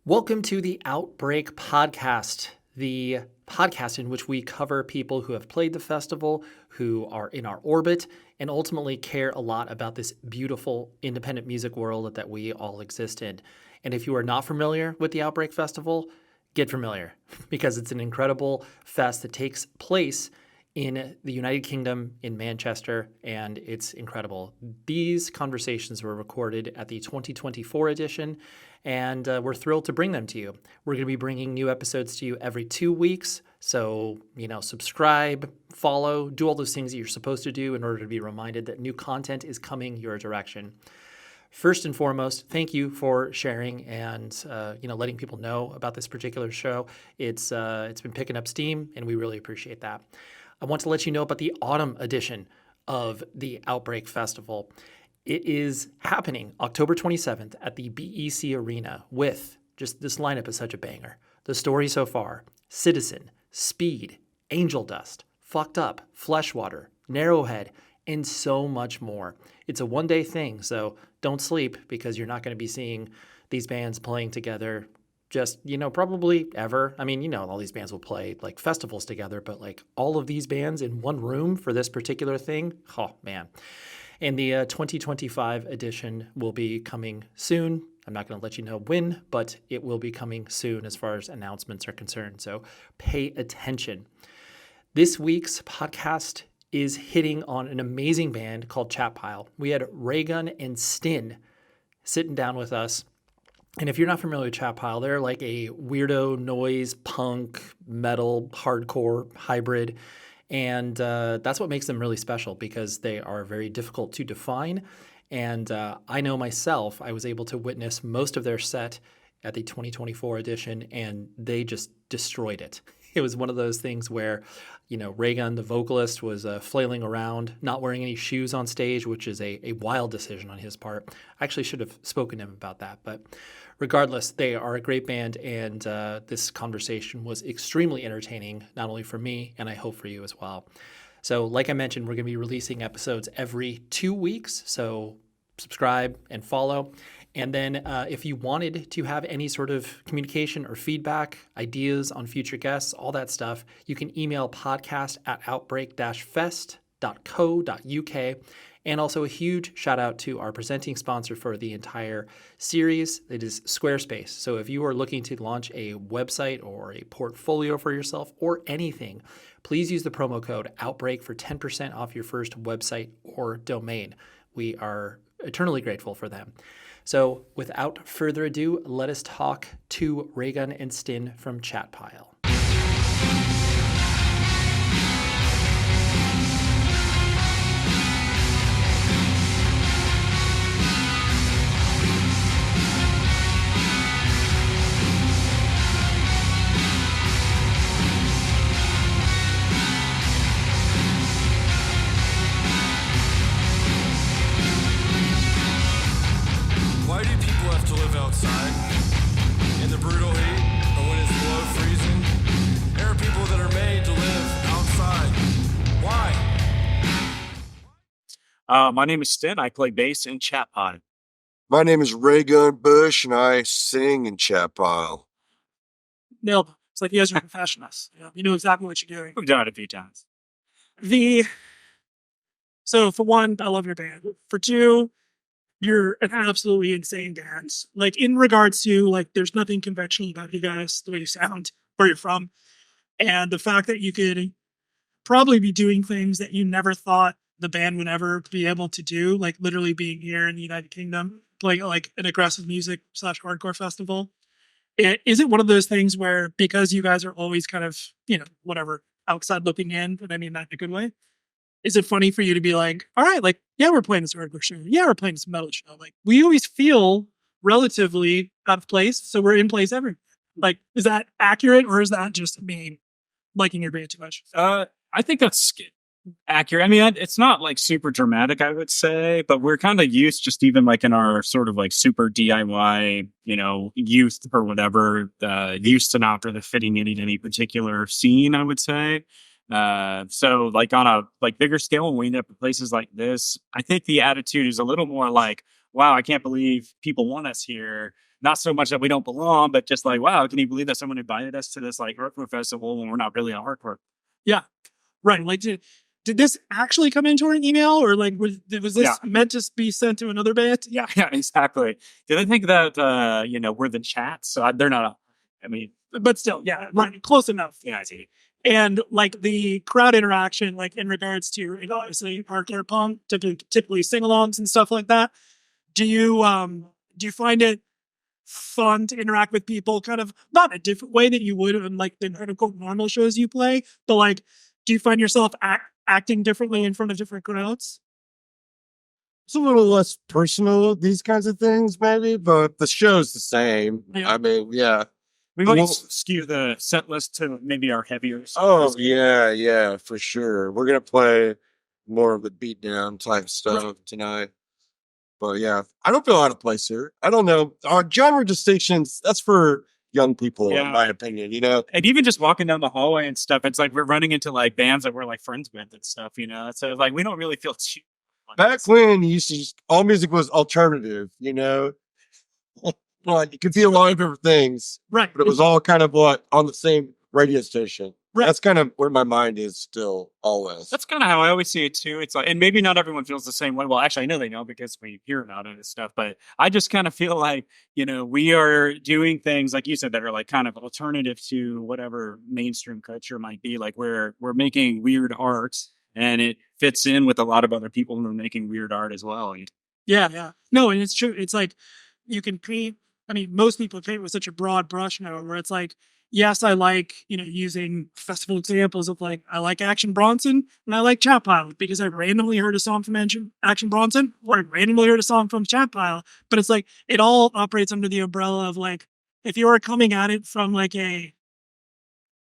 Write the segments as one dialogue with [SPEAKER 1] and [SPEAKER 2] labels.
[SPEAKER 1] Welcome to the Outbreak podcast, the podcast in which we cover people who have played the festival, who are in our orbit, and ultimately care a lot about this beautiful independent music world that we all exist in. And if you are not familiar with the Outbreak Festival, get familiar because it's an incredible fest that takes place in the United Kingdom, in Manchester, and it's incredible. These conversations were recorded at the 2024 edition, and we're thrilled to bring them to you. We're going to be bringing new episodes to you every 2 weeks, so, subscribe, follow, do all those things that you're supposed to do in order to be reminded that new content is coming your direction. First and foremost, thank you for sharing and letting people know about this particular show. It's been picking up steam, and we really appreciate that. I want to let you know about the autumn edition of the Outbreak Festival. It is happening October 27th at the BEC Arena with, just this lineup is such a banger. The Story So Far, Citizen, Speed, Angel Dust, Fucked Up, Fleshwater, Narrowhead, and so much more. It's a one-day thing, so don't sleep because you're not going to be seeing these bands playing together just, probably ever. I mean, all these bands will play like festivals together, but like all of these bands in one room for this particular thing, oh man. And the 2025 edition will be coming soon. I'm not going to let you know when, but it will be coming soon as far as announcements are concerned. So pay attention. This week's podcast is hitting on an amazing band called Chat Pile. We had Raygun and Stin sitting down with us. And if you're not familiar with Chat Pile, they're like a weirdo noise, punk, metal, hardcore hybrid. And that's what makes them really special because they are very difficult to define. And I know myself, I was able to witness most of their set at the 2024 edition, and they just destroyed it. It was one of those things where, Raygun, the vocalist, was flailing around, not wearing any shoes on stage, which is a wild decision on his part. I actually should have spoken to him about that. But regardless, they are a great band, and this conversation was extremely entertaining, not only for me, and I hope for you as well. So like I mentioned, we're going to be releasing episodes every 2 weeks, so subscribe and follow. And then if you wanted to have any sort of communication or feedback, ideas on future guests, all that stuff, you can email podcast@outbreak-fest.co.uk. And also a huge shout out to our presenting sponsor for the entire series. It is Squarespace. So if you are looking to launch a website or a portfolio for yourself or anything, please use the promo code OUTBREAK for 10% off your first website or domain. We are eternally grateful for them. So without further ado, let us talk to Raygun and Stin from Chat Pile.
[SPEAKER 2] Outside in the brutal heat or when it's below freezing. There are people that are made to live outside. Why?
[SPEAKER 3] My name is Stin. I play bass in Chat Pile.
[SPEAKER 4] My name is Raygun Bush, and I sing in Chat Pile.
[SPEAKER 5] Nailed it. It's like you guys are professionals. You know exactly what you're doing.
[SPEAKER 3] We've done it a few times.
[SPEAKER 5] So for one, I love your band. For two, you're an absolutely insane band. Like in regards to there's nothing conventional about you guys, the way you sound, where you're from. And the fact that you could probably be doing things that you never thought the band would ever be able to do, like literally being here in the United Kingdom, playing like an aggressive music / hardcore festival. Is it one of those things where because you guys are always kind of, whatever, outside looking in, but I mean that in a good way? Is it funny for you to be like, all right, yeah, we're playing this hardcore show. Yeah, we're playing this metal show. We always feel relatively out of place, so we're in place everywhere. Is that accurate, or is that just me liking your band too much?
[SPEAKER 3] I think that's accurate. I mean, it's not super dramatic, I would say, but we're kind of used, just even in our sort of super DIY, youth or whatever, used to not really fitting in any particular scene, I would say. So on a bigger scale, when we end up at places like this, I think the attitude is a little more wow, I can't believe people want us here, not so much that we don't belong, but just like, wow, can you believe that someone invited us to this like hardcore festival when we're not really a hardcore?
[SPEAKER 5] Yeah. Right. Like, did this actually come into an email, or like was this meant to be sent to another band?
[SPEAKER 3] Yeah, exactly. Did they think that we're the chat? So they're not. I mean,
[SPEAKER 5] but still, yeah, right, close enough.
[SPEAKER 3] yeah, I see.
[SPEAKER 5] And like the crowd interaction, like in regards to obviously hardcore punk, typically sing-alongs and stuff like that. Do you find it fun to interact with people, kind of not a different way that you would in like the quote normal shows you play, but like, do you find yourself acting differently in front of different crowds?
[SPEAKER 4] It's a little less personal, these kinds of things, maybe, but the show's the same.
[SPEAKER 5] Yeah.
[SPEAKER 4] I mean, yeah.
[SPEAKER 3] We might skew the set list to maybe our heavier.
[SPEAKER 4] Oh, yeah, for sure. We're going to play more of the beatdown type stuff tonight. But yeah, I don't feel out of place here. I don't know. Our genre distinctions, that's for young people, in my opinion, you know?
[SPEAKER 3] And even just walking down the hallway and stuff, it's like we're running into like bands that we're like friends with and stuff, you know? So like we don't really feel too.
[SPEAKER 4] Back when you used to all music was alternative, you know? Like you could feel a lot of different things.
[SPEAKER 5] Right.
[SPEAKER 4] But it was all kind of like on the same radio station.
[SPEAKER 5] Right.
[SPEAKER 4] That's kind of where my mind is still always.
[SPEAKER 3] That's kind of how I always see it too. It's like, and maybe not everyone feels the same way. Well, actually, I know they know because we hear about it and stuff. But I just kind of feel like, you know, we are doing things like you said that are like kind of alternative to whatever mainstream culture might be. Like we're making weird art, and it fits in with a lot of other people who are making weird art as well.
[SPEAKER 5] Yeah. No, and it's true. It's like you can paint. I mean, most people paint with such a broad brush now, where it's like, yes, I like, using festival examples of like, I like Action Bronson and I like Chat Pile because I randomly heard a song from Action Bronson or I randomly heard a song from Chat Pile. But it's like, it all operates under the umbrella of like, if you are coming at it from like a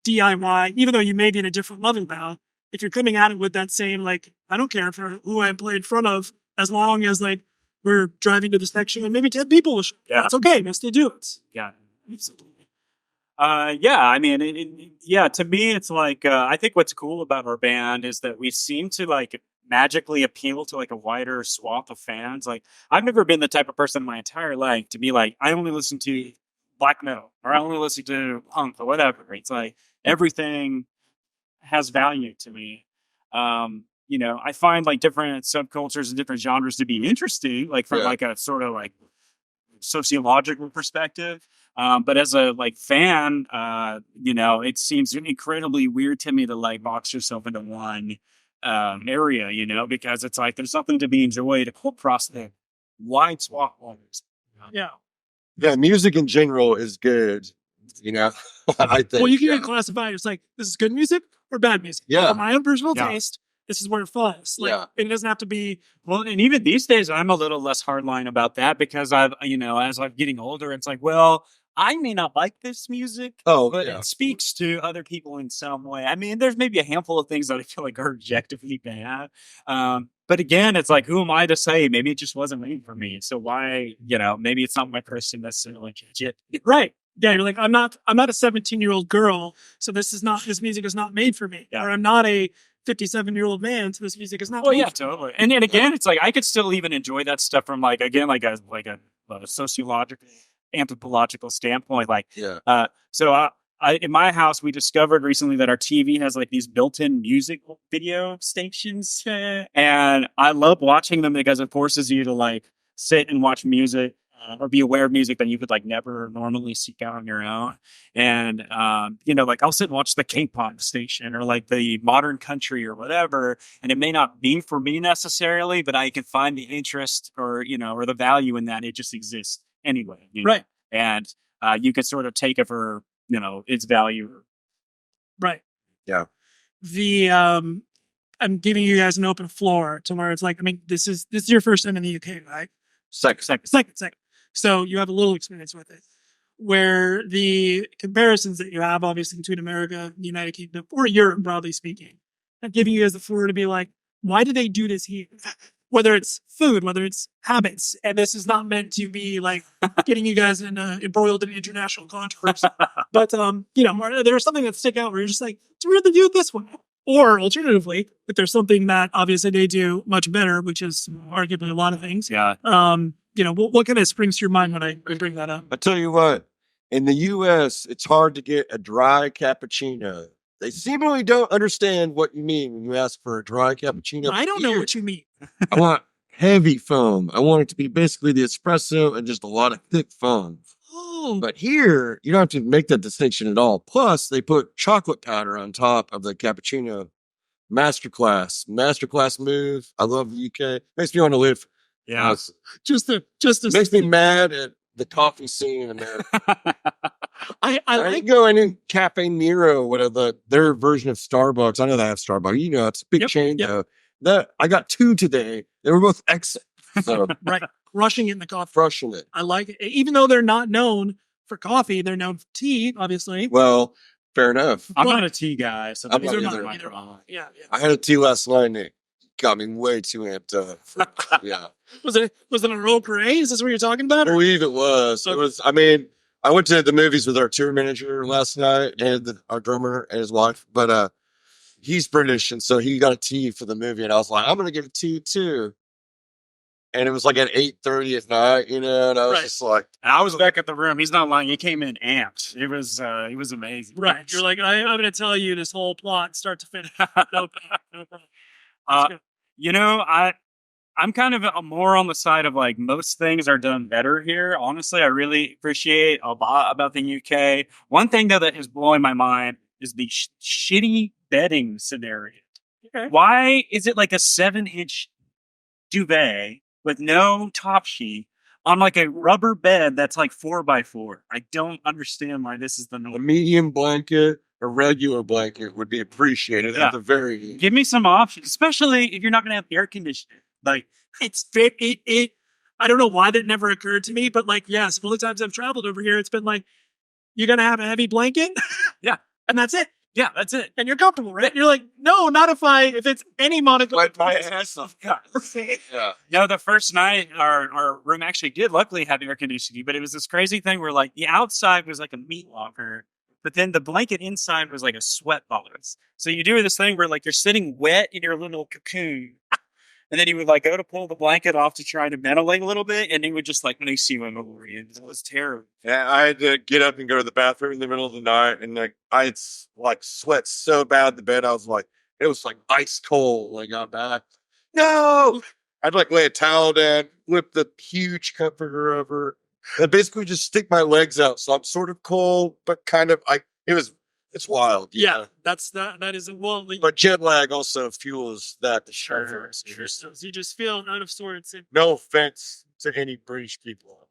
[SPEAKER 5] DIY, even though you may be in a different level now, if you're coming at it with that same, like, I don't care for who I play in front of, as long as like, we're driving to the section and maybe 10 people will show. Yeah. That's okay. We'll still do it.
[SPEAKER 3] Yeah. I mean, to me, it's like, I think what's cool about our band is that we seem to like magically appeal to like a wider swath of fans. Like I've never been the type of person in my entire life to be like, I only listen to black metal or I only listen to punk or whatever. It's like everything has value to me. I find like different subcultures and different genres to be interesting, like from like a sort of like sociological perspective. But as a like fan, it seems incredibly weird to me to like box yourself into one area, because it's like there's something to be enjoyed across the wide swath of
[SPEAKER 5] Yeah.
[SPEAKER 4] Yeah, music in general is good, I think.
[SPEAKER 5] Well, you can classify it as like, this is good music or bad music.
[SPEAKER 4] Yeah.
[SPEAKER 5] For my own personal taste, this is where it falls. Like, it doesn't have to be.
[SPEAKER 3] Well, and even these days, I'm a little less hardline about that because as I'm getting older, it's like, well, I may not like this music, but it speaks to other people in some way. I mean, there's maybe a handful of things that I feel like are objectively bad. But again, it's like, who am I to say? Maybe it just wasn't made for me. So why, maybe it's not my person necessarily.
[SPEAKER 5] Right. Yeah, you're like, I'm not a 17-year-old girl, so this music is not made for me. Yeah. Or I'm not a 57-year-old man, so this music is not.
[SPEAKER 3] Well, yeah, totally. And then again, it's like I could still even enjoy that stuff from like a sociological, anthropological standpoint. Like, so in my house, we discovered recently that our TV has like these built-in music video stations, and I love watching them because it forces you to like sit and watch music. Or be aware of music that you could like never normally seek out on your own. And, like I'll sit and watch the K-pop station or like the modern country or whatever. And it may not be for me necessarily, but I can find the interest or the value in that. It just exists anyway.
[SPEAKER 5] Right.
[SPEAKER 3] And you could sort of take it for, its value.
[SPEAKER 5] Right.
[SPEAKER 4] Yeah.
[SPEAKER 5] I'm giving you guys an open floor to where it's like, I mean, this is your first time in the UK, right?
[SPEAKER 4] Second.
[SPEAKER 5] So you have a little experience with it, where the comparisons that you have, obviously, between America, the United Kingdom, or Europe, broadly speaking, I'm giving you guys the floor to be like, why do they do this here? Whether it's food, whether it's habits, and this is not meant to be like getting you guys embroiled in international controversy. But there's something that stick out where you're just like, do we really do it this way? Or alternatively, if there's something that obviously they do much better, which is arguably a lot of things.
[SPEAKER 3] Yeah.
[SPEAKER 5] what kind of springs to your mind when I bring that up?
[SPEAKER 4] I tell you what, in the U.S., it's hard to get a dry cappuccino. They seemingly don't understand what you mean when you ask for a dry cappuccino.
[SPEAKER 5] I don't know
[SPEAKER 4] Here,
[SPEAKER 5] what you mean.
[SPEAKER 4] I want heavy foam. I want it to be basically the espresso and just a lot of thick foam.
[SPEAKER 5] Oh,
[SPEAKER 4] But here, you don't have to make that distinction at all. Plus, they put chocolate powder on top of the cappuccino. Masterclass move. I love the UK. Makes me want to live.
[SPEAKER 3] Yeah.
[SPEAKER 5] just a
[SPEAKER 4] Makes me mad at the coffee scene in America.
[SPEAKER 5] I
[SPEAKER 4] I
[SPEAKER 5] like
[SPEAKER 4] go in Cafe Nero, whatever their version of Starbucks. I know they have Starbucks. It's a big
[SPEAKER 5] Yep,
[SPEAKER 4] chain
[SPEAKER 5] yep.
[SPEAKER 4] though. That I got 2 today. They were both excellent. So
[SPEAKER 5] right rushing it in the coffee.
[SPEAKER 4] crushing it.
[SPEAKER 5] I like it, even though they're not known for coffee. They're known for tea, obviously.
[SPEAKER 4] Well, fair enough.
[SPEAKER 3] I'm
[SPEAKER 5] But-
[SPEAKER 3] not a tea guy, so
[SPEAKER 4] I'm
[SPEAKER 3] these
[SPEAKER 4] not
[SPEAKER 3] are
[SPEAKER 5] Either
[SPEAKER 3] not
[SPEAKER 4] either.
[SPEAKER 3] my
[SPEAKER 5] either.
[SPEAKER 3] problem.
[SPEAKER 5] Yeah.
[SPEAKER 4] I had a tea last night and it got me way too amped up. Yeah.
[SPEAKER 5] Was it an Earl Grey? Is this what you're talking about?
[SPEAKER 4] I believe it was. It was. I mean, I went to the movies with our tour manager last night and our drummer and his wife, but he's British, and so he got a tea for the movie, and I was like, I'm gonna get a tea too. And it was like at 8:30 at night, and I was
[SPEAKER 5] Right.
[SPEAKER 4] just like,
[SPEAKER 3] And I was back at the room. He's not lying. He came in amped. It was amazing.
[SPEAKER 5] Right. You're like, I'm going to tell you this whole plot, start to finish. No,
[SPEAKER 3] Uh, I'm kind of more on the side of like most things are done better here. Honestly, I really appreciate a lot about the UK. One thing though that is blowing my mind is the shitty bedding scenario.
[SPEAKER 5] Okay.
[SPEAKER 3] Why is it like a 7-inch duvet with no top sheet on like a rubber bed that's like 4x4? I don't understand why this is the
[SPEAKER 4] a
[SPEAKER 3] norm.
[SPEAKER 4] medium blanket, a regular blanket would be appreciated
[SPEAKER 3] Yeah.
[SPEAKER 4] at the very least.
[SPEAKER 3] Give me some options, especially if you're not going to have air conditioning. Like,
[SPEAKER 5] It's it. I don't know why that never occurred to me, but like, yes, all the times I've traveled over here, it's been like, you're going to have a heavy blanket.
[SPEAKER 3] Yeah.
[SPEAKER 5] And that's it.
[SPEAKER 3] yeah, that's it.
[SPEAKER 5] And you're comfortable, right? You're like, no, not if it's any monocle.
[SPEAKER 4] Wipe my ass off.
[SPEAKER 3] Yeah.
[SPEAKER 4] Yeah.
[SPEAKER 3] No, the first night, our room actually did luckily have air conditioning, but it was this crazy thing where like the outside was like a meat locker, but then the blanket inside was like a sweat box. So you do this thing where like you're sitting wet in your little cocoon, and then you would like go to pull the blanket off to try to ventilate a little bit, and it would just like makes you over you. It was terrible.
[SPEAKER 4] Yeah, I had to get up and go to the bathroom in the middle of the night, and like I had like sweat so bad in the bed, I was like, it was like ice cold when I got back. No, I'd like lay a towel down, flip the huge comforter over, and basically just stick my legs out, so I'm sort of cold, but kind of it's wild.
[SPEAKER 5] Yeah, that is well.
[SPEAKER 4] But jet lag also fuels that
[SPEAKER 5] Sure.
[SPEAKER 4] discomfort.
[SPEAKER 5] You just feel out of sorts.
[SPEAKER 4] No offense to any British people.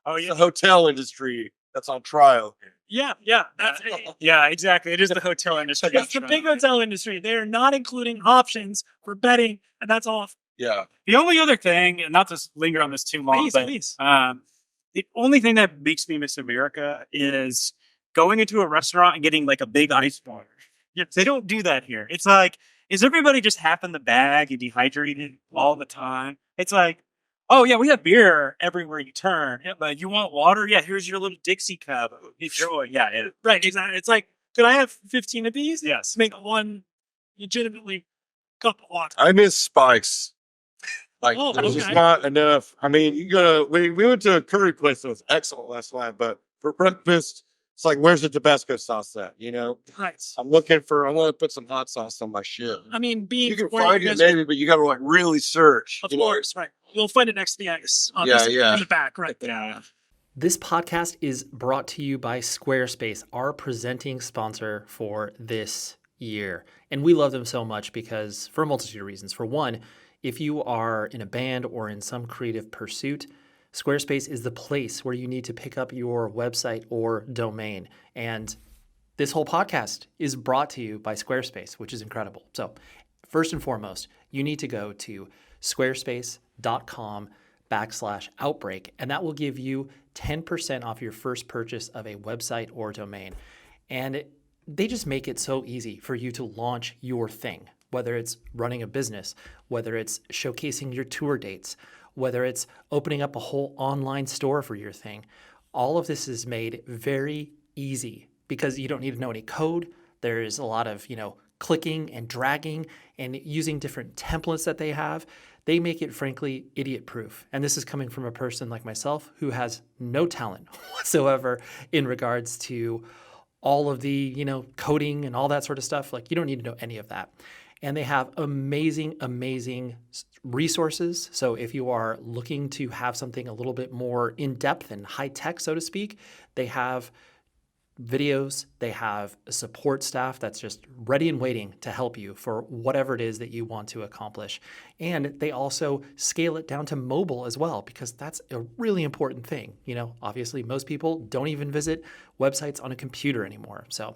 [SPEAKER 3] Oh
[SPEAKER 4] It's the hotel industry that's on trial.
[SPEAKER 5] Yeah, that's
[SPEAKER 3] Yeah, exactly. It is the hotel industry.
[SPEAKER 5] It's the big hotel industry. They are not including options for bedding, and that's off.
[SPEAKER 4] Yeah.
[SPEAKER 3] The only other thing, and not to linger on this too long,
[SPEAKER 5] Please.
[SPEAKER 3] the only thing that makes me miss America is going into a restaurant and getting like a big ice water. Yeah, they don't do that here. It's like, is everybody just half in the bag and dehydrated all the time? It's like, oh yeah, we have beer everywhere you turn. Yeah, but you want water? Yeah, here's your little Dixie cup. Enjoy. Yeah,
[SPEAKER 5] Right, exactly. It's like, could I have 15 of these?
[SPEAKER 3] yes.
[SPEAKER 5] Make one legitimately cup of water.
[SPEAKER 4] I miss Spikes. Like,
[SPEAKER 5] Oh,
[SPEAKER 4] there's just
[SPEAKER 5] okay.
[SPEAKER 4] not enough. I mean, we went to a curry place that was excellent last night, but for breakfast, it's like, where's the Tabasco sauce at?
[SPEAKER 5] Right.
[SPEAKER 4] I want to put some hot sauce on my shit.
[SPEAKER 5] I mean, being
[SPEAKER 4] You can
[SPEAKER 5] where
[SPEAKER 4] find
[SPEAKER 5] you
[SPEAKER 4] it
[SPEAKER 5] guys-
[SPEAKER 4] maybe, but you got to like really search.
[SPEAKER 5] Of course, right. You'll find it next to the ice. Obviously,
[SPEAKER 4] yeah.
[SPEAKER 5] in the back, right.
[SPEAKER 3] Yeah.
[SPEAKER 1] This podcast is brought to you by Squarespace, our presenting sponsor for this year. And we love them so much because for a multitude of reasons. For one, if you are in a band or in some creative pursuit, Squarespace is the place where you need to pick up your website or domain. And this whole podcast is brought to you by Squarespace, which is incredible. So first and foremost, you need to go to squarespace.com/outbreak, and that will give you 10% off your first purchase of a website or domain. And they just make it so easy for you to launch your thing, whether it's running a business, whether it's showcasing your tour dates, whether it's opening up a whole online store for your thing. All of this is made very easy because you don't need to know any code. There's a lot of, clicking and dragging and using different templates that they have, they make it frankly idiot proof. And this is coming from a person like myself who has no talent whatsoever in regards to all of the, coding and all that sort of stuff. Like, you don't need to know any of that. And they have amazing, amazing resources. So if you are looking to have something a little bit more in depth and high tech, so to speak, they have videos, they have a support staff that's just ready and waiting to help you for whatever it is that you want to accomplish. And they also scale it down to mobile as well, because that's a really important thing. Obviously most people don't even visit websites on a computer anymore. So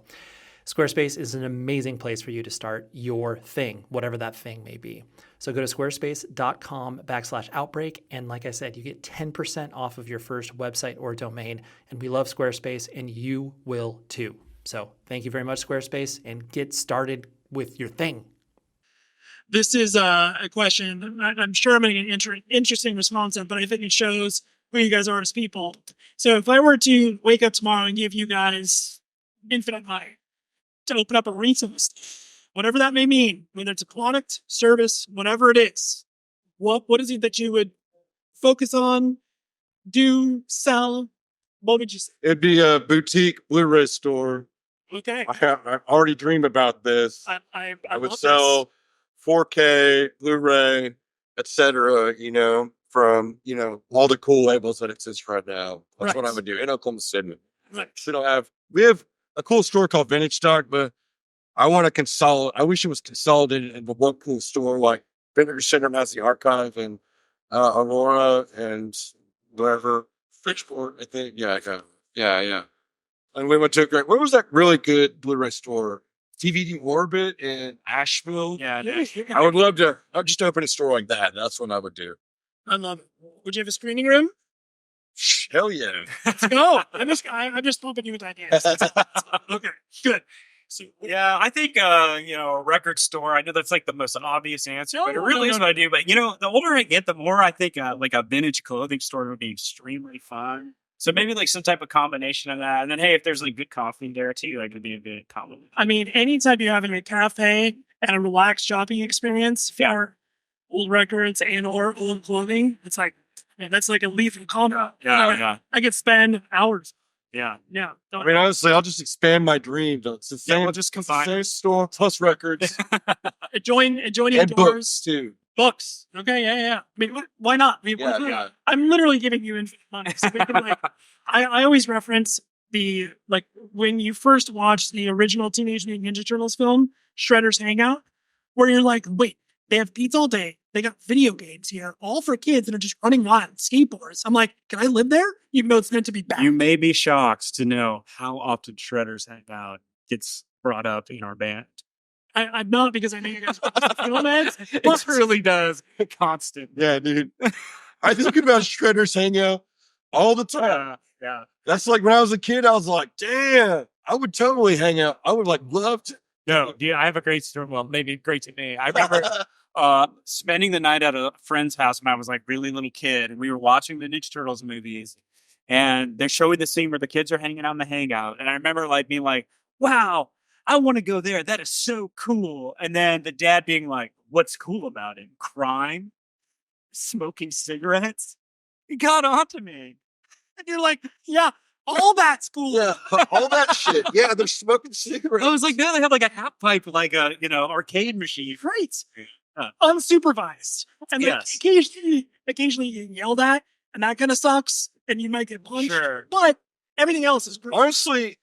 [SPEAKER 1] Squarespace is an amazing place for you to start your thing, whatever that thing may be. So go to squarespace.com/outbreak. And like I said, you get 10% off of your first website or domain. And we love Squarespace, and you will too. So thank you very much, Squarespace, and get started with your thing.
[SPEAKER 5] This is a question I'm sure I'm going to get an interesting response on, but I think it shows who you guys are as people. So if I were to wake up tomorrow and give you guys infinite money to open up a resource, whatever that may mean, whether it's a product, service, whatever it is, what is it that you would focus on, do, sell? What would you say?
[SPEAKER 4] It'd be a boutique Blu-ray store.
[SPEAKER 5] Okay.
[SPEAKER 4] I already dream about this.
[SPEAKER 5] I
[SPEAKER 4] would
[SPEAKER 5] love
[SPEAKER 4] sell
[SPEAKER 5] this.
[SPEAKER 4] 4K, Blu-ray, etc. From all the cool labels that exist right now. That's what I would do in Oklahoma City.
[SPEAKER 5] Right.
[SPEAKER 4] We have a cool store called Vintage Stock, but I want to consolidate. I wish it was consolidated into one cool store, like Vintage Center has the archive, and Aurora and whatever Fitchport, I think. Yeah. And we went to where was that really good Blu-ray store? DVD Orbit in Asheville.
[SPEAKER 3] Yeah.
[SPEAKER 4] I would love to. I'd just open a store like that. That's what I would do.
[SPEAKER 5] I love it. Would you have a screening room?
[SPEAKER 4] Hell yeah.
[SPEAKER 5] Let's go. I'm just pumping you with ideas. Okay, good. So,
[SPEAKER 3] Yeah, I think a record store. I know that's like the most obvious answer, but it really is what I do. But the older I get, the more I think like a vintage clothing store would be extremely fun. So maybe like some type of combination of that. And then hey, if there's like good coffee there too, like it'd be a good compliment.
[SPEAKER 5] I mean, anytime you're having a cafe and a relaxed shopping experience, if you are old records or old clothing, it's like, man, that's like a lethal combo.
[SPEAKER 3] Yeah.
[SPEAKER 5] I could spend hours.
[SPEAKER 3] Yeah.
[SPEAKER 5] Yeah.
[SPEAKER 4] I mean, honestly, I'll just expand my dream. It's the same,
[SPEAKER 3] we'll just combine.
[SPEAKER 4] Same store plus records
[SPEAKER 5] Adjoining
[SPEAKER 4] and
[SPEAKER 5] doors.
[SPEAKER 4] books too.
[SPEAKER 5] Books. Okay, yeah. I mean, why not? I mean,
[SPEAKER 4] Yeah.
[SPEAKER 5] I'm literally giving you infinite money. So we can, I always reference when you first watch the original Teenage Mutant Ninja Turtles film, Shredder's Hangout, where you're like, wait, they have pizza all day. They got video games here, all for kids that are just running wild skateboards. I'm like, can I live there? Even though it's meant to be bad.
[SPEAKER 3] You may be shocked to know how often Shredder's Hangout gets brought up in our band.
[SPEAKER 5] I'm not, because I know you guys film it.
[SPEAKER 3] It really does. Constant.
[SPEAKER 4] Yeah, dude. I think about Shredder's Hangout all the time.
[SPEAKER 3] Yeah.
[SPEAKER 4] That's like when I was a kid, I was like, damn, I would totally hang out. I would love to.
[SPEAKER 3] No, I have a great story. Well, maybe great to me. I remember spending the night at a friend's house when I was like really little kid, and we were watching the Ninja Turtles movies, and they're showing the scene where the kids are hanging out in the hangout. And I remember being like, wow, I want to go there. That is so cool. And then the dad being like, what's cool about it? Crime? Smoking cigarettes? It got onto me.
[SPEAKER 5] And you're like, yeah, all that's cool.
[SPEAKER 4] Yeah, all that shit. Yeah, they're smoking cigarettes.
[SPEAKER 3] I was like, no, they have like a half pipe, like a, arcade machine.
[SPEAKER 5] Right. Unsupervised. And occasionally you get yelled at, and that kind of sucks, and you might get punched.
[SPEAKER 3] Sure.
[SPEAKER 5] But everything else is great.
[SPEAKER 4] Honestly,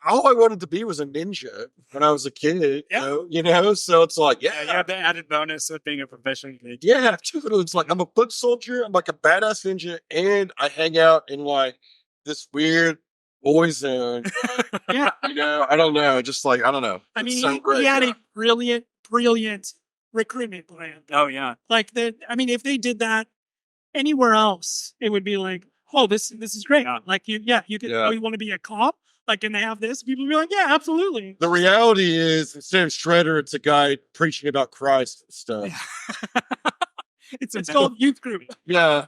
[SPEAKER 4] all I wanted to be was a ninja when I was a kid.
[SPEAKER 5] Yeah.
[SPEAKER 4] So it's like,
[SPEAKER 3] Yeah, you have the added bonus of being a professional ninja.
[SPEAKER 4] yeah, it's like I'm a foot soldier, I'm like a badass ninja, and I hang out in this weird boy zone.
[SPEAKER 5] Yeah.
[SPEAKER 4] I don't know. Just I don't know.
[SPEAKER 5] I mean,
[SPEAKER 4] It's so great.
[SPEAKER 5] he had a brilliant recruitment plan.
[SPEAKER 3] Oh, yeah.
[SPEAKER 5] If they did that anywhere else, it would be like, oh, this is great.
[SPEAKER 3] Yeah.
[SPEAKER 5] You could,
[SPEAKER 4] Yeah.
[SPEAKER 5] you want to be a cop? Can they have this? People would be like, yeah, absolutely.
[SPEAKER 4] The reality is, instead of Shredder, it's a guy preaching about Christ and stuff.
[SPEAKER 5] It's called youth group.
[SPEAKER 4] Yeah.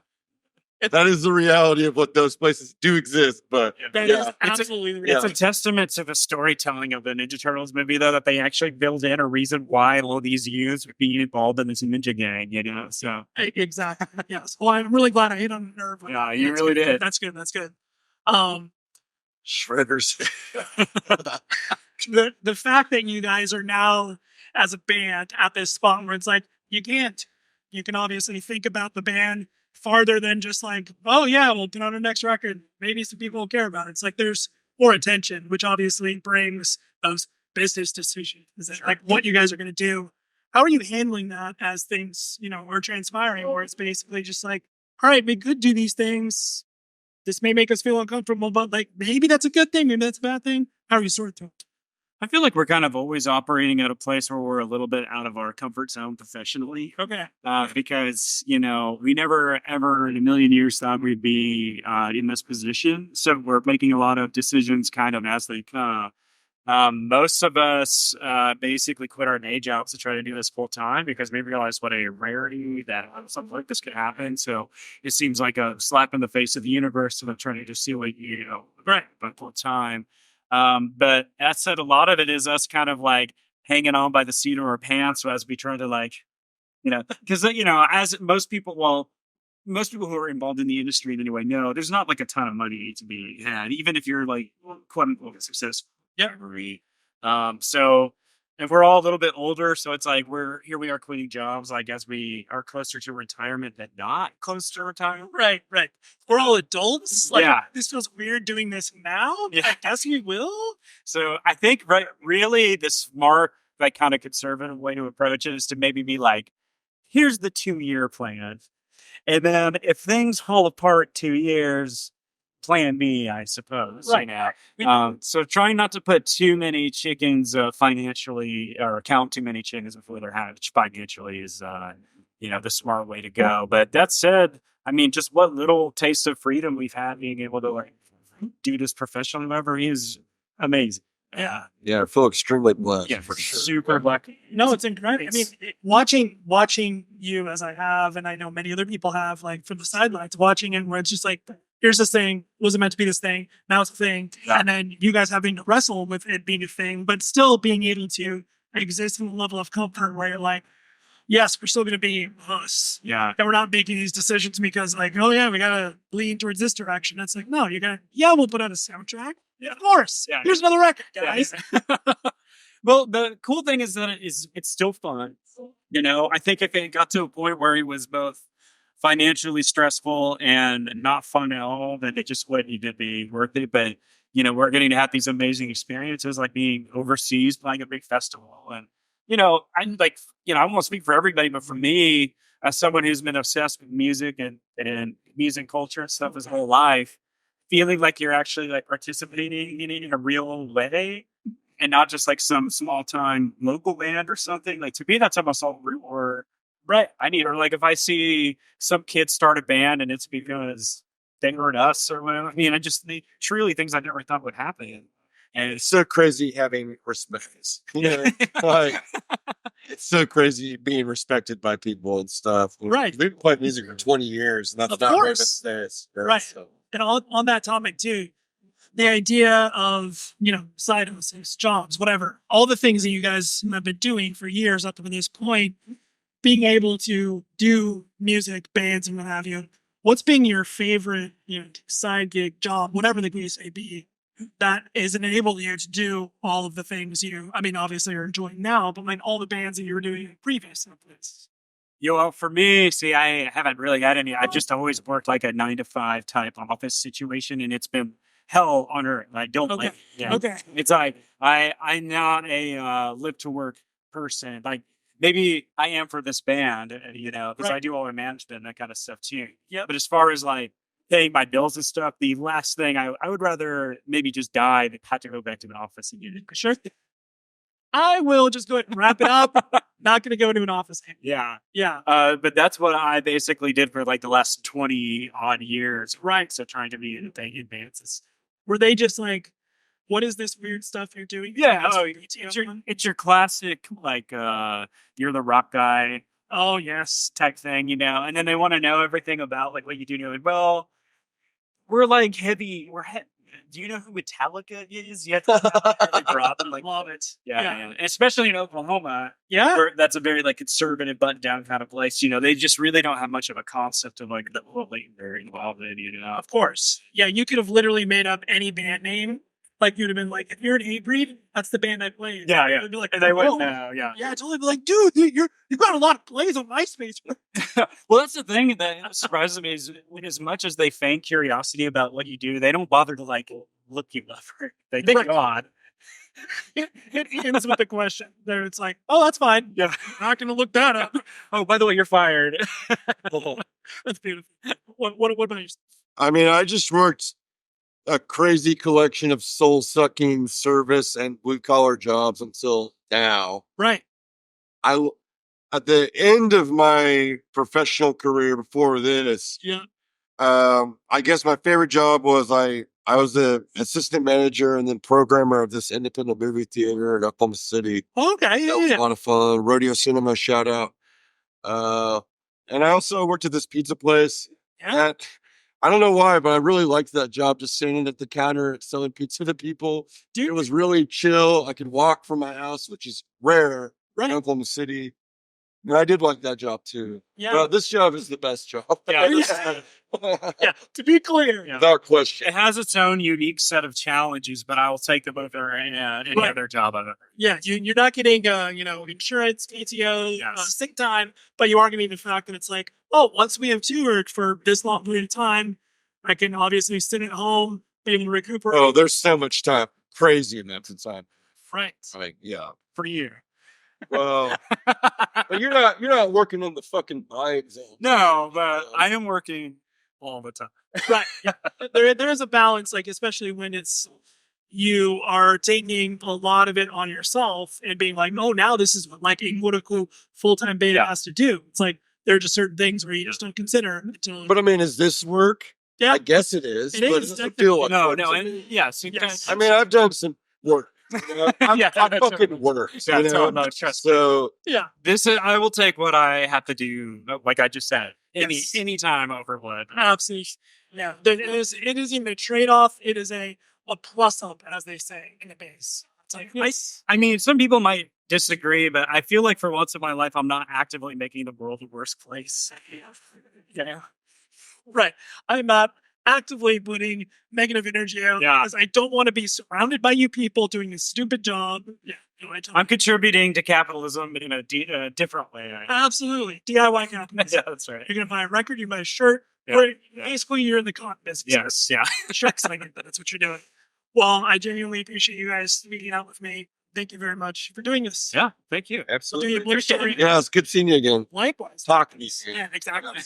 [SPEAKER 4] That is the reality of what those places do exist. But
[SPEAKER 5] That
[SPEAKER 4] yeah.
[SPEAKER 5] is absolutely the
[SPEAKER 4] Yeah.
[SPEAKER 3] It's a testament to the storytelling of the Ninja Turtles movie, though, that they actually build in a reason why all these youths would be involved in this ninja gang, you know? So,
[SPEAKER 5] Exactly. Yes. Well, I'm really glad I hit on the nerve.
[SPEAKER 3] yeah, you
[SPEAKER 5] That's
[SPEAKER 3] really
[SPEAKER 5] good.
[SPEAKER 3] did.
[SPEAKER 5] That's good. That's good. Um,
[SPEAKER 4] Shredders.
[SPEAKER 5] the fact that you guys are now as a band at this spot where it's like you can obviously think about the band farther than just like, oh yeah, we'll put on our next record, maybe some people will care about it. It's like there's more attention, which obviously brings those business decisions. Is it like what you guys are going to do? How are you handling that as things are transpiring, where it's basically just like, all right, we could do these things, this may make us feel uncomfortable, but like maybe that's a good thing, maybe that's a bad thing. How are you sorting through it?
[SPEAKER 3] I feel like we're kind of always operating at a place where we're a little bit out of our comfort zone professionally.
[SPEAKER 5] Okay.
[SPEAKER 3] Because, we never, ever in a million years thought we'd be in this position. So we're making a lot of decisions kind of as they come. Most of us basically quit our day jobs to try to do this full time because we realized what a rarity that something like this could happen. So it seems like a slap in the face of the universe of trying to just see what right, but full time. But that said, a lot of it is us kind of like hanging on by the seat of our pants as we try to because, as most people who are involved in the industry in any way know, there's not like a ton of money to be had, even if you're like quote unquote successful. Yeah. So if we're all a little bit older, so it's like we are quitting jobs. I guess we are closer to retirement than not close to retirement.
[SPEAKER 5] Right. We're all adults. Like,
[SPEAKER 3] Yeah.
[SPEAKER 5] this feels weird doing this now.
[SPEAKER 3] Yeah.
[SPEAKER 5] I guess we will.
[SPEAKER 3] So I think really the smart, like kind of conservative way to approach it is to maybe be like, here's the 2-year plan. And then if things fall apart 2 years, plan B, I suppose.
[SPEAKER 5] Right.
[SPEAKER 3] So trying not to put too many chickens financially or count too many chickens before they're hatched financially is, the smart way to go. But that said, I mean, just what little taste of freedom we've had being able to do this professionally, whatever, is amazing.
[SPEAKER 5] Yeah.
[SPEAKER 4] Yeah, I feel extremely blessed.
[SPEAKER 3] Yeah,
[SPEAKER 4] for sure.
[SPEAKER 3] super lucky.
[SPEAKER 5] No, it's incredible. I mean, watching you as I have, and I know many other people have, like from the sidelines, watching it where it's just like, here's this thing, was it meant to be this thing? Now it's a thing. Yeah. And then you guys having to wrestle with it being a thing, but still being able to exist in a level of comfort where you're like, yes, we're still going to be us.
[SPEAKER 3] Yeah.
[SPEAKER 5] And we're not making these decisions because like, oh yeah, we got to lean towards this direction. It's like, no, we'll put out a soundtrack. Yeah, of course. Yeah. Here's another record, guys.
[SPEAKER 3] Yeah. Well, the cool thing is that it's still fun. I think if it got to a point where it was both financially stressful and not fun at all, then it just wouldn't even be worth it. But, we're getting to have these amazing experiences like being overseas, playing a big festival. And, I'm like, I won't speak for everybody, but for me, as someone who's been obsessed with music and music culture and stuff his whole life, feeling like you're actually like participating in it in a real way and not just like some small time local band or something. Like to me, that's almost all real. Right. Or like if I see some kid start a band and it's because they heard us or whatever. I mean, truly things I never thought would happen.
[SPEAKER 4] And it's so crazy having respect. Like, it's so crazy being respected by people and stuff.
[SPEAKER 5] Right.
[SPEAKER 4] We've been playing music for 20 years, and that's
[SPEAKER 5] Of
[SPEAKER 4] not
[SPEAKER 5] course.
[SPEAKER 4] Right.
[SPEAKER 5] So. And on that topic too, the idea of, side hustles, jobs, whatever, all the things that you guys have been doing for years up to this point, being able to do music, bands, and what have you. What's been your favorite, side gig, job, whatever the case may be, that is enabled you to do all of the things obviously you're enjoying now, but like all the bands that you were doing previously?
[SPEAKER 3] For me, see, I haven't really had any. I just always worked like a 9-to-5 type office situation, and it's been hell on earth. I don't like it. Yeah.
[SPEAKER 5] Okay.
[SPEAKER 3] It's like I'm not a live to work person. Like maybe I am for this band, because
[SPEAKER 5] Right.
[SPEAKER 3] I do all the management and that kind of stuff too. Yeah. But as far as like paying my bills and stuff, the last thing I would rather maybe just die than have to go back to an office and get it.
[SPEAKER 5] Sure. I will just go ahead and wrap it up. Not going to go into an office.
[SPEAKER 3] Yeah.
[SPEAKER 5] Yeah.
[SPEAKER 3] But that's what I basically did for like the last 20 odd years. Right. So trying to be in advances.
[SPEAKER 5] Were they just like, what is this weird stuff you're doing?
[SPEAKER 3] Yeah. It's your classic, like, you're the rock guy. oh yes type thing, and then they want to know everything about like what you do. And you're like, well, we're like heavy. Do you know who Metallica is? You have to really drop and like
[SPEAKER 5] Love it.
[SPEAKER 3] yeah. And especially in Oklahoma,
[SPEAKER 5] Yeah.
[SPEAKER 3] where that's a very like conservative button down kind of place. They just really don't have much of a concept of like the bullying they're involved in.
[SPEAKER 5] Of course. Yeah, you could have literally made up any band name. Like you'd have been like, if you're an Hatebreed, that's the band I played.
[SPEAKER 3] Yeah.
[SPEAKER 5] They'd be like,
[SPEAKER 3] And they wouldn't
[SPEAKER 5] "Oh."
[SPEAKER 3] know. Yeah.
[SPEAKER 5] Yeah, totally be like, dude, you got a lot of plays on MySpace.
[SPEAKER 3] Well, that's the thing that surprises me is as much as they feign curiosity about what you do, they don't bother to like look you up. They think you're odd.
[SPEAKER 5] It ends with a question. There, it's like, oh, that's fine.
[SPEAKER 3] Yeah.
[SPEAKER 5] I'm not going to look that up.
[SPEAKER 3] Oh, by the way, you're fired.
[SPEAKER 5] That's beautiful. What about you?
[SPEAKER 4] I mean, I just worked a crazy collection of soul-sucking service and blue-collar jobs until now.
[SPEAKER 5] Right.
[SPEAKER 4] At the end of my professional career before this,
[SPEAKER 5] Yeah.
[SPEAKER 4] I guess my favorite job was I was the assistant manager and then programmer of this independent movie theater in Oklahoma City.
[SPEAKER 5] Okay.
[SPEAKER 4] That was
[SPEAKER 5] Yeah.
[SPEAKER 4] a lot of fun. Rodeo Cinema, shout out. And I also worked at this pizza place.
[SPEAKER 5] Yeah.
[SPEAKER 4] And I don't know why, but I really liked that job, just sitting at the counter selling pizza to people.
[SPEAKER 5] Dude.
[SPEAKER 4] It was really chill. I could walk from my house, which is rare
[SPEAKER 5] Right.
[SPEAKER 4] in Oklahoma City. And I did like that job too.
[SPEAKER 5] Yeah.
[SPEAKER 4] But this job is the best job.
[SPEAKER 3] Yeah.
[SPEAKER 5] Yeah. To be clear.
[SPEAKER 3] Yeah.
[SPEAKER 4] Without question.
[SPEAKER 3] It has its own unique set of challenges, but I will take them over any
[SPEAKER 5] Right.
[SPEAKER 3] other job I've ever.
[SPEAKER 5] Yeah. You're not getting, insurance, PTO,
[SPEAKER 3] Yes.
[SPEAKER 5] sick time, but you are getting the fact that it's like, oh, once we have toured for this long period of time, I can obviously sit at home, be able to recuperate.
[SPEAKER 4] Oh, there's so much time. Crazy amounts of time.
[SPEAKER 5] Right.
[SPEAKER 4] I mean, yeah.
[SPEAKER 3] For you.
[SPEAKER 4] Well, but you're not working in the fucking buying zone.
[SPEAKER 3] No, but I am working all the time.
[SPEAKER 5] Right. Yeah. There is a balance, like especially when it's you are taking a lot of it on yourself and being like, oh, now this is what like a quote full-time beta has to do. It's like there are just certain things where you just don't consider until.
[SPEAKER 4] But I mean, is this work?
[SPEAKER 5] Yeah.
[SPEAKER 4] I guess it is.
[SPEAKER 5] It
[SPEAKER 4] but
[SPEAKER 5] is,
[SPEAKER 4] it doesn't feel like
[SPEAKER 3] No,
[SPEAKER 4] work to
[SPEAKER 3] and
[SPEAKER 4] me.
[SPEAKER 3] yes.
[SPEAKER 5] Yes.
[SPEAKER 4] I mean, I've done some work. I
[SPEAKER 3] Yeah,
[SPEAKER 4] fucking work.
[SPEAKER 3] Yeah, no, trust me.
[SPEAKER 4] So
[SPEAKER 5] Yeah.
[SPEAKER 3] I will take what I have to do, like I just said,
[SPEAKER 5] Yes.
[SPEAKER 3] any time over what.
[SPEAKER 5] Absolutely. Yeah. It is even a trade-off. It is a plus up, as they say in the base. It's like
[SPEAKER 3] I mean, some people might disagree, but I feel like for once in my life, I'm not actively making the world a worse place. Yeah.
[SPEAKER 5] right. I'm not actively putting negative energy out
[SPEAKER 3] Yeah.
[SPEAKER 5] because I don't want to be surrounded by you people doing this stupid job. Yeah.
[SPEAKER 3] I'm contributing to capitalism in a different way.
[SPEAKER 5] Absolutely. DIY capitalism.
[SPEAKER 3] Yeah, that's right.
[SPEAKER 5] You're going to buy a record, you buy a shirt.
[SPEAKER 3] Yeah.
[SPEAKER 5] Or basically, you're in the con business.
[SPEAKER 3] Yes, yeah.
[SPEAKER 5] Shucks, I get that. That's what you're doing. Well, I genuinely appreciate you guys speaking out with me. Thank you very much for doing this.
[SPEAKER 3] Yeah, thank you.
[SPEAKER 5] We'll do your Blue Story.
[SPEAKER 4] yeah, it's good seeing you again.
[SPEAKER 5] Likewise.
[SPEAKER 4] Talk to you.
[SPEAKER 5] Yeah, exactly.